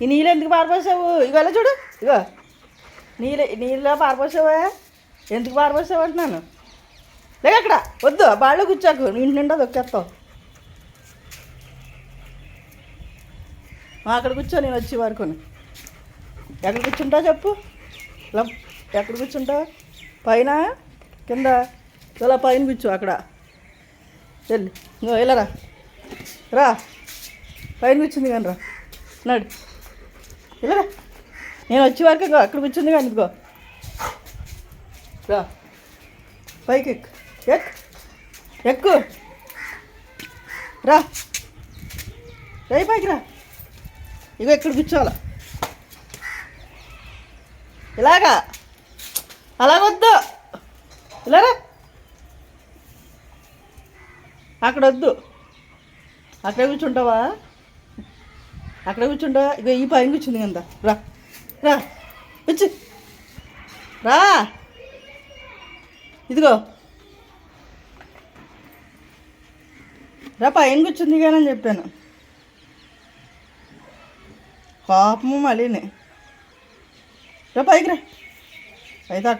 ఈ నీళ్ళు ఎందుకు పారపోసావు? ఇవాళ చూడు, ఇగో నీళ్ళ పారపోసావా? ఎందుకు పారపోసావు అంటున్నాను. లేక అక్కడ వద్దు, బాళ్ళు కూర్చోకు, ఇంటి నిండా దొక్కేస్తావు. అక్కడ కూర్చో, నేను వచ్చి వరకుని. ఎక్కడ కూర్చుంటావు చెప్పు? ఇలా ఎక్కడ కూర్చుంటావు? పైన కింద? ఇలా పైన కూర్చో అక్కడ. వెళ్ళి ఇంకో వెళ్ళరా, రా పైన కూర్చుంది కానీ రా, నాడు వెళ్ళరా. నేను వచ్చే వరకు ఇంకో అక్కడ కూర్చుంది కానీ ఇదిగో రా, పైకి ఎక్కు రా, రేయి పైకి రా. ఇగో ఇక్కడ కూర్చోవాలా, ఇలాగా అలాగొద్దు, ఇలారా. అక్కడ వద్దు, అక్కడే కూర్చుంటావా? అక్కడే కూర్చుంటావా? ఇగో ఈ పైన కూర్చుంది కదా, రా రా కూర్చు, రా ఇదిగో రా, పైన కూర్చుంది కానీ అని చెప్పాను. పాపము మళ్ళీనే రా, పైకి రా. అయితే అక్కడ